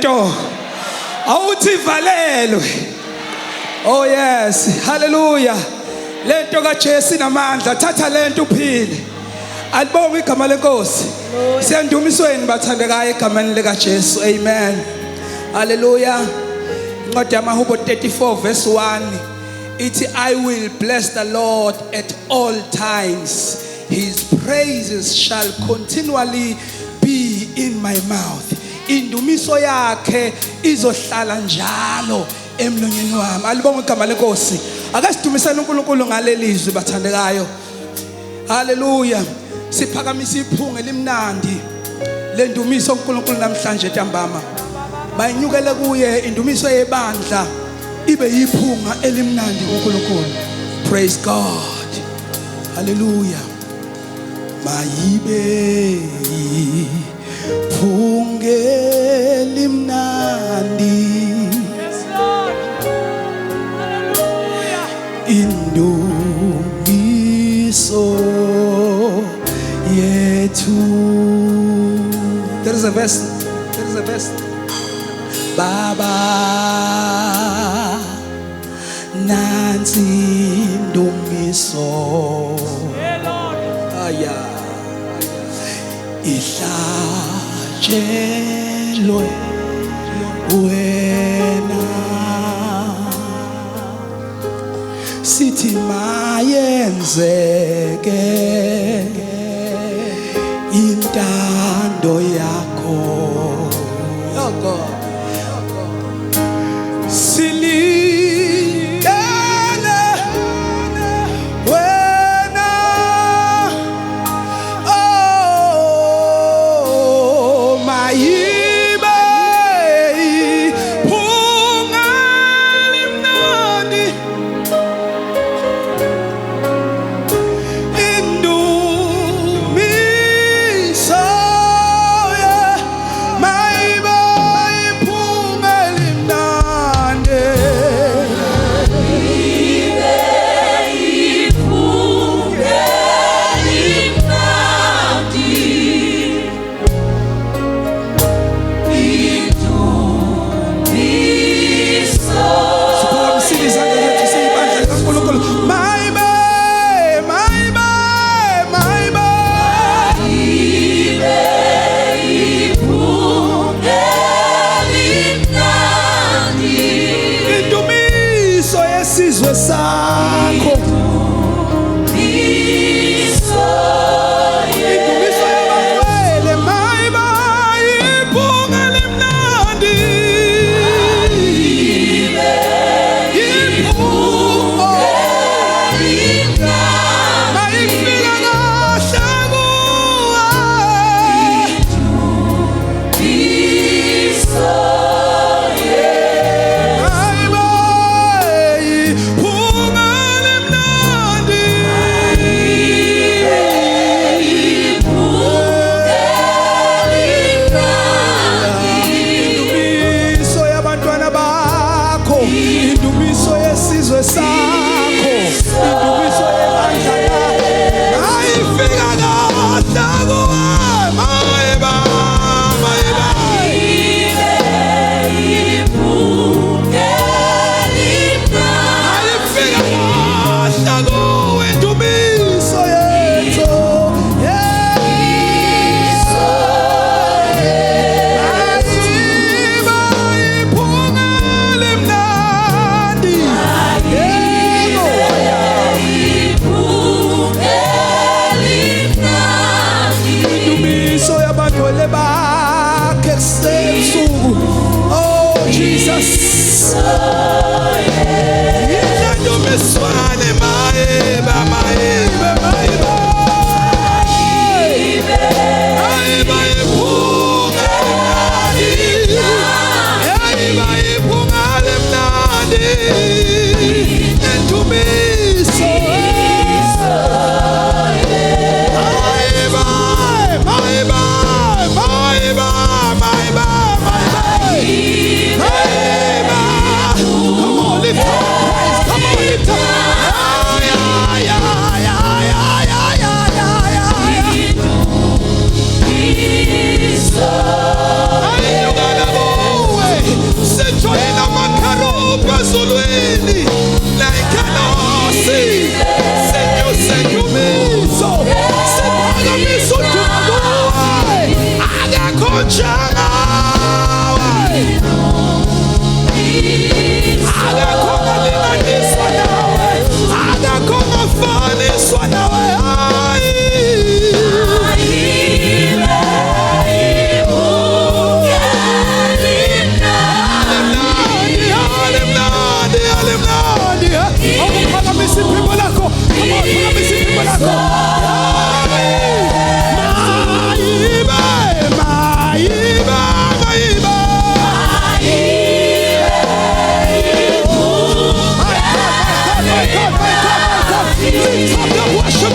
lento awuthi valelwe. Oh yes, hallelujah. Lento kaJesu inamandla, thatha lento uphile. Alibonge igama lenkosi. Siyandumisweni bathandekayo egameni lika Jesu. Amen. Hallelujah. Incwadi yamaHubo 34 verse 1 ithi, I will bless the Lord at all times. His praises shall continually be in my mouth. Indumiso yakhe izohlala njalo emlonyeni wami. Alibonge igama lenkosi. Akasidumiseni uNkulunkulu ngalelizwi bathandekayo. Hallelujah. Siphakamisa iphunga elimnandi lendumiso uNkulunkulu namhlanje ntambama. Bayinyukele kuye indumiso yebandla ibe yiphunga elimnandi kuNkulunkulu. Praise God. Hallelujah. Mayibe iphunga elimnandi. Yes, Lord. Hallelujah. Indumiso yetu. There is a verse. Baba nansi indumiso. Yeah, Lord. Aya. Ihlatshelwe wena. Sithi mayenzeke intando yakho. Oh God. Silindele wena. Oh, mayibe iphunga elimnandi. Indumiso, yeah, mayibe iphunga elimnandi. Siphakamisile izandla zethu siyibandla likaNkulunkulu. Mayibe, mayibe, mayibe. Indumiso yesizwe sakho. Indumiso yabangcwele. Mayibe iphunga elimnandi. Iphunga mayifika kahle indumiso yabantwana bakho. Indumiso yesizwe sakho. Indumiso yebandla lakho. Ayifika kahle kuwe. Mayiba, mayiba. Ayifika kahle kuwe indumiso yethu. Yeah. Mayiba iphunga elimnandi. Yebo. Indumiso yabangcwele bakhe kusebusuku. Oh Jesus. Indumiswane mayiba, mayiba, mayiba. Mayiba iphunga elimnandi. Mayiba iphunga elimnandi. Indumiso. Mayiba, mayiba, mayiba, mayiba, mayiba. Mayiba.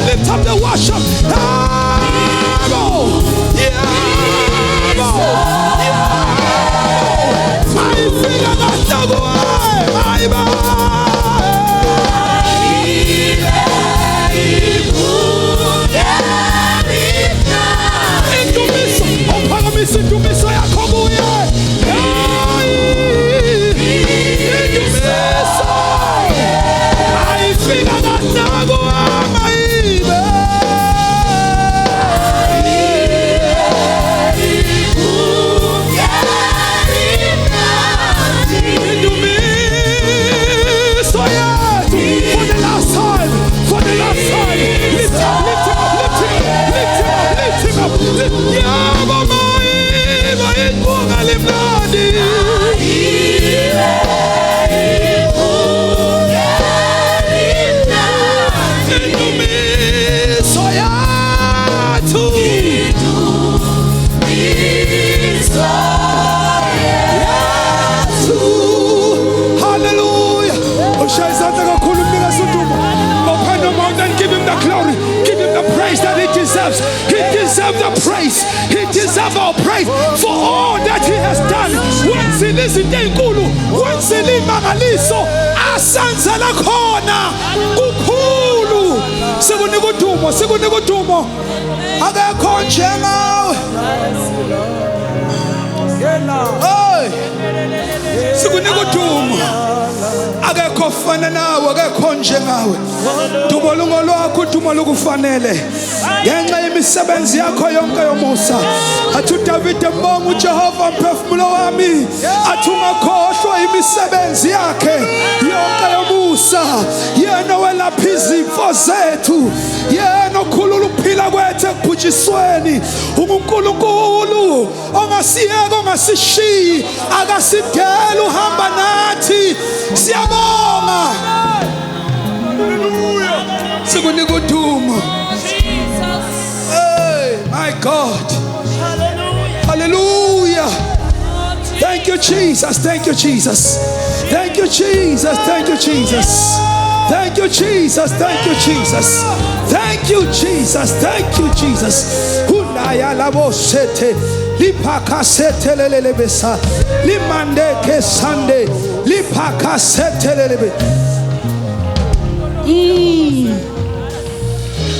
Lift up the worship. He deserves the praise. He deserves our praise for all that he has done. Wenzile izinto ezinkulu, wenzile imangaliso, asenzela khona kukhulu. Sikunika udumo, sikunika udumo. Akekho njengawe. Hey, sikunika udumo. Akekho fana nawe, akekho njengawe. Dumo lungolwakho, dumo lukufanele. Ngenxa yemisebenzi yakho yonke yomusa. Athi uDavide mbonga uJehova mphefumulo wami. Athi ungakhohlwa imisebenzi yakhe yonke yomusa. Yena owelapha izifo zethu. Yena okhulula ukuphila kwethu ekubhujisweni. UNkulunkulu ongasiyeka ongasishiyi, akasidela uhamba nathi. Siyabonga. Hallelujah. Sikunika udumo. Hey, my God. Hallelujah. Hallelujah. Thank you, Jesus. Thank you, Jesus. Thank you, Jesus. Thank you, Jesus. Thank you, Jesus. Thank you, Jesus. Thank you, Jesus. Thank you, Jesus. Hunaya labo sete. Lipaka sete lelebesa. Limande ke sande. Lipaka sete lelebe.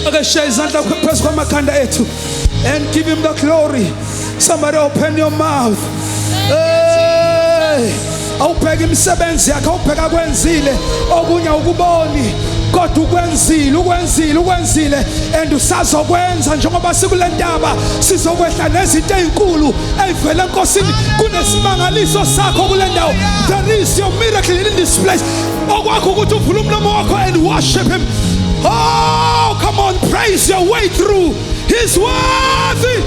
Okay, share izandla phezu kwamakhanda ethu and give him the glory. Somebody open your mouth. Hey, awubheka imisebenzi yakhe, awubheka kwenzile okunye ukuboni, kodwa ukwenzile and usazokwenza njengoba sikule ndaba sizokwehla nezinto ezinkulu ezivela enkosini. Kunesimangaliso sakho kule ndawo. There is your miracle in this place. Okwakho ukuthi uvule umlomo wakho and worship him. Oh, come on, praise your way through. He's worthy.